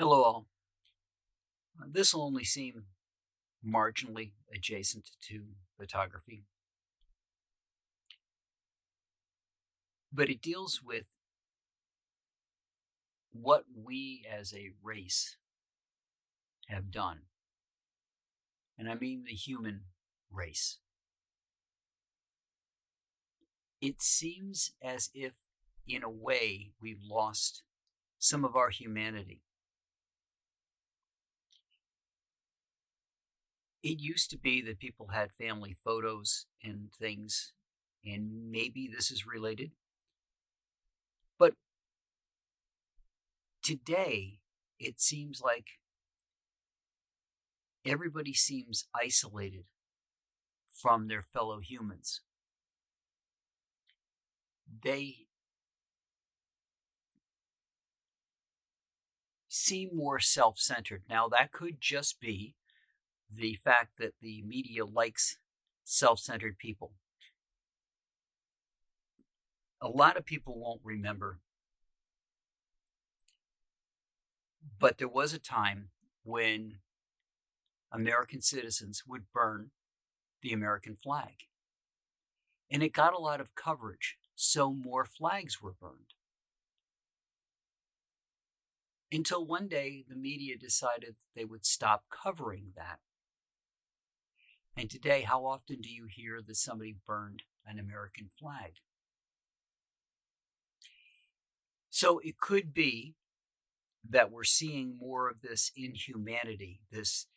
Hello, all. This will only seem marginally adjacent to photography, but it deals with what we as a race have done. And I mean the human race. It seems as if, in a way, we've lost some of our humanity. It used to be that people had family photos and things, and maybe this is related. But today, it seems like everybody seems isolated from their fellow humans. They seem more self centered. Now, that could just be the fact that the media likes self centered people. A lot of people won't remember, but there was a time when American citizens would burn the American flag. And it got a lot of coverage, so more flags were burned. Until one day the media decided they would stop covering that. And today, how often do you hear that somebody burned an American flag? So it could be that we're seeing more of this inhumanity, this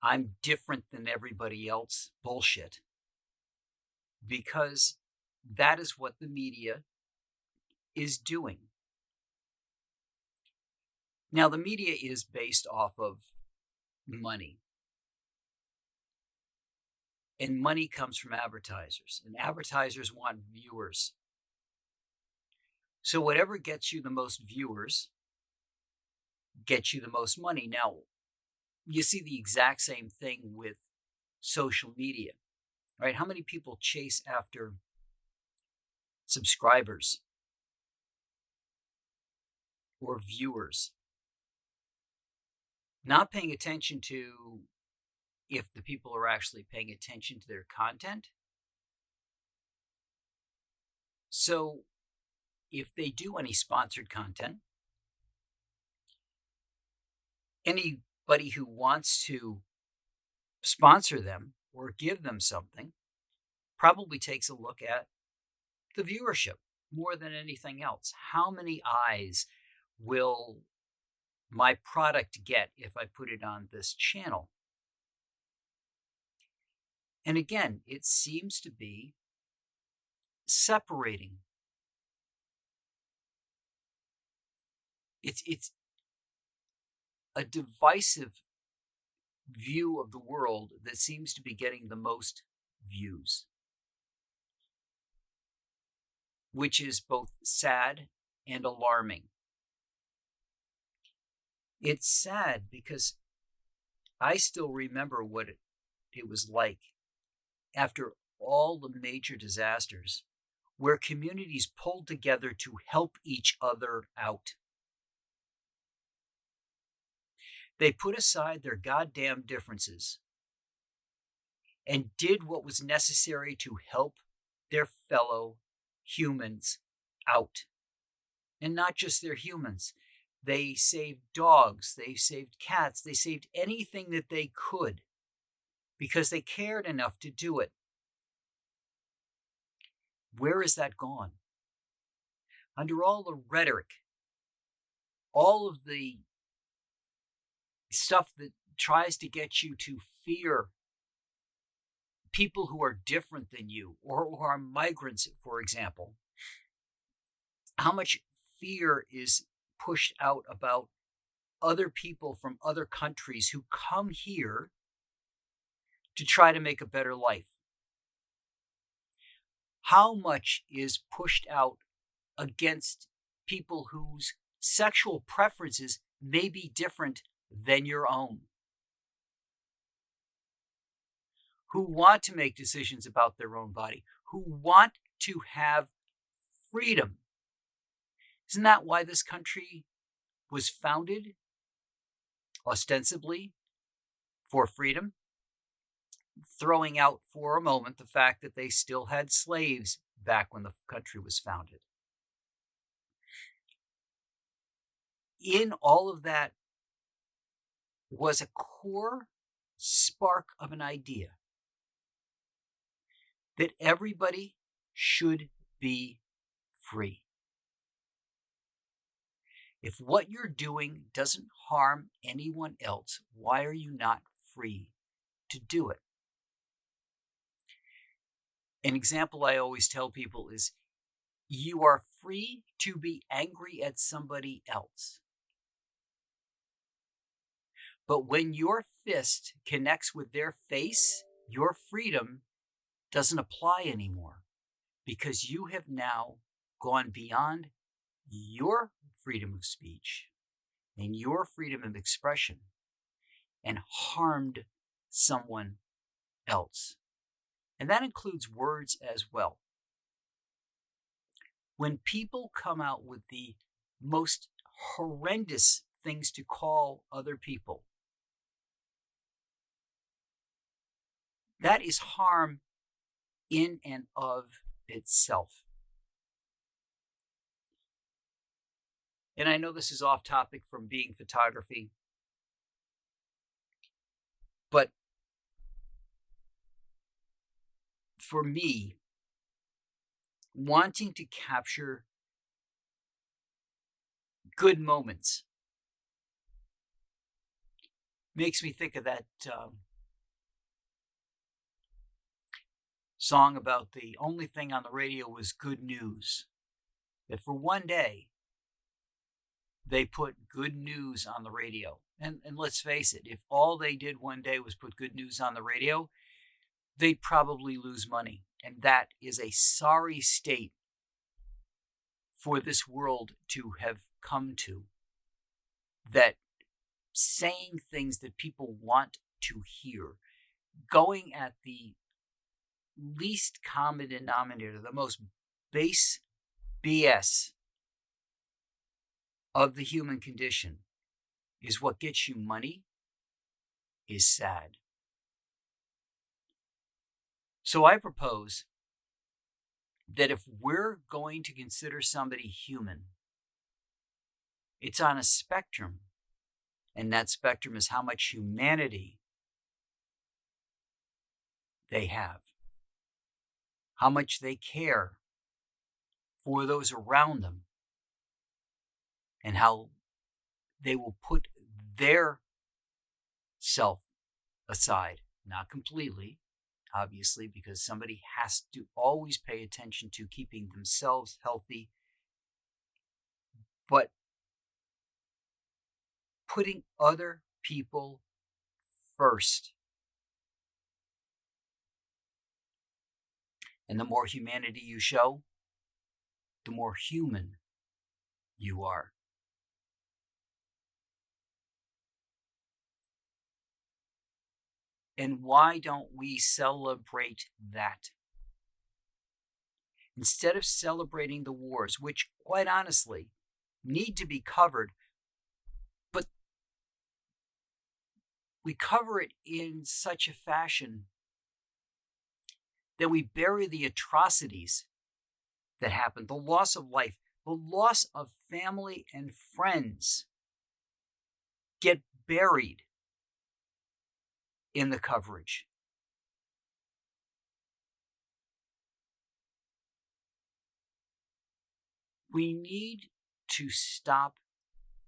I'm different than everybody else bullshit, because that is what the media is doing. Now, the media is based off of money. And money comes from advertisers, and advertisers want viewers. So whatever gets you the most viewers gets you the most money. Now, you see the exact same thing with social media, right? How many people chase after subscribers or viewers, not paying attention to if the people are actually paying attention to their content? So if they do any sponsored content, anybody who wants to sponsor them or give them something probably takes a look at the viewership more than anything else. How many eyes will my product get if I put it on this channel? And again, it seems to be separating. It's a divisive view of the world that seems to be getting the most views, which is both sad and alarming. It's sad because I still remember what it was like after all the major disasters where communities pulled together to help each other out. They put aside their goddamn differences and did what was necessary to help their fellow humans out. And not just their humans. They saved dogs, they saved cats, they saved anything that they could because they cared enough to do it. Where is that gone? Under all the rhetoric, all of the stuff that tries to get you to fear people who are different than you or who are migrants, for example, how much fear is pushed out about other people from other countries who come here to try to make a better life? How much is pushed out against people whose sexual preferences may be different than your own, who want to make decisions about their own body, who want to have freedom? Isn't that why this country was founded ostensibly for freedom, throwing out for a moment the fact that they still had slaves back when the country was founded. In all of that was a core spark of an idea that everybody should be free. If what you're doing doesn't harm anyone else, why are you not free to do it? An example I always tell people is you are free to be angry at somebody else. But when your fist connects with their face, your freedom doesn't apply anymore because you have now gone beyond your freedom of speech and your freedom of expression and harmed someone else. And that includes words as well. When people come out with the most horrendous things to call other people, that is harm in and of itself. And I know this is off topic from being photography, but for me, wanting to capture good moments makes me think of that song about the only thing on the radio was good news. That for one day, they put good news on the radio. And let's face it, if all they did one day was put good news on the radio, they'd probably lose money. And that is a sorry state for this world to have come to. That saying things that people want to hear, going at the least common denominator, the most base BS of the human condition is what gets you money, is sad. So I propose that if we're going to consider somebody human, it's on a spectrum, and that spectrum is how much humanity they have, how much they care for those around them, and how they will put their self aside. Not completely, obviously, because somebody has to always pay attention to keeping themselves healthy, but putting other people first. And the more humanity you show, the more human you are. And why don't we celebrate that? Instead of celebrating the wars, which, quite honestly, need to be covered, but we cover it in such a fashion that we bury the atrocities that happened, the loss of life, the loss of family and friends get buried in the coverage. We need to stop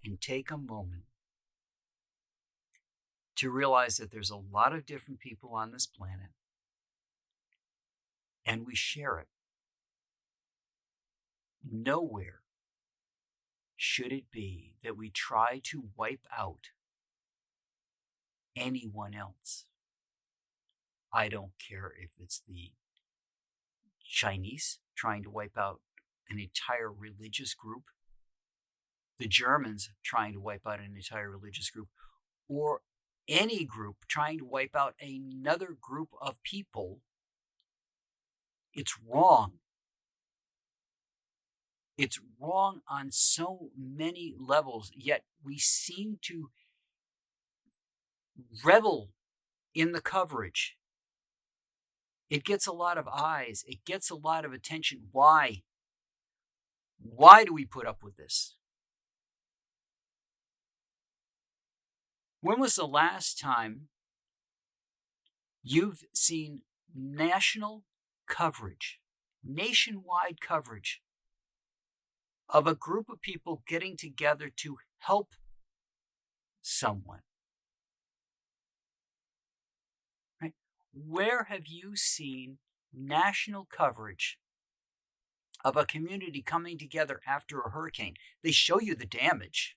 and take a moment to realize that there's a lot of different people on this planet, and we share it. Nowhere should it be that we try to wipe out anyone else. I don't care if it's the Chinese trying to wipe out an entire religious group, the Germans trying to wipe out an entire religious group, or any group trying to wipe out another group of people. It's wrong. It's wrong on so many levels, yet we seem to revel in the coverage. It gets a lot of eyes. It gets a lot of attention. Why? Why do we put up with this? When was the last time you've seen national coverage, nationwide coverage of a group of people getting together to help someone? Right? Where have you seen national coverage of a community coming together after a hurricane? They show you the damage.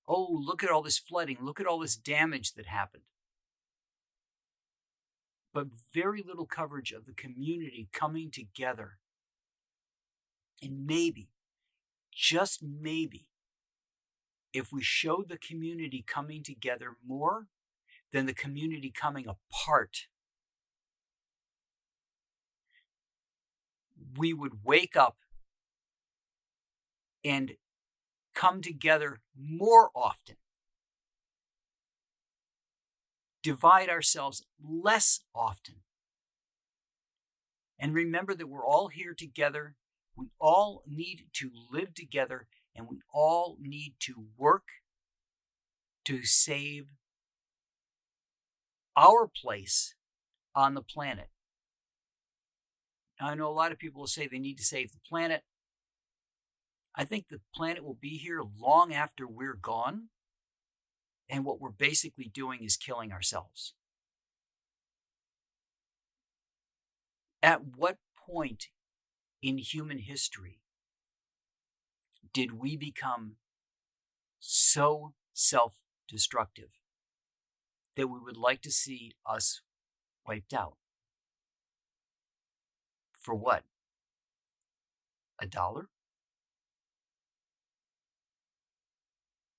Oh, look at all this flooding. Look at all this damage that happened. But very little coverage of the community coming together. And maybe, just maybe, if we showed the community coming together more than the community coming apart, we would wake up and come together more often, divide ourselves less often, and remember that we're all here together. We all need to live together, and we all need to work to save our place on the planet. Now, I know a lot of people will say they need to save the planet. I think the planet will be here long after we're gone, and what we're basically doing is killing ourselves. At what point in human history did we become so self-destructive that we would like to see us wiped out? For what? $1?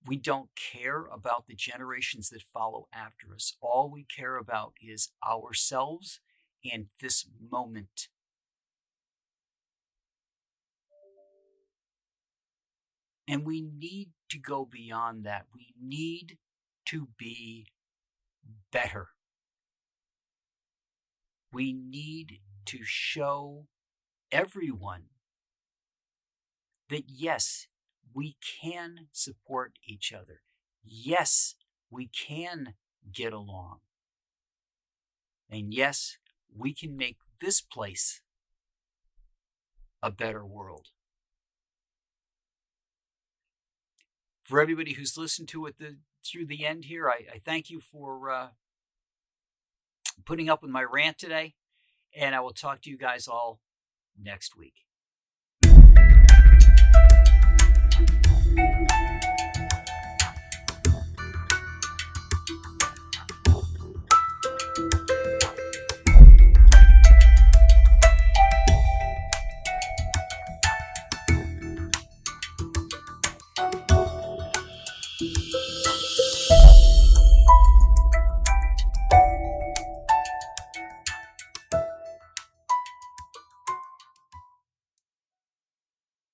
We don't care about the generations that follow after us. All we care about is ourselves and this moment. And we need to go beyond that. We need to be better. We need to show everyone that yes, we can support each other. Yes, we can get along. And yes, we can make this place a better world. For everybody who's listened to it through the end here, I thank you for putting up with my rant today. And I will talk to you guys all next week.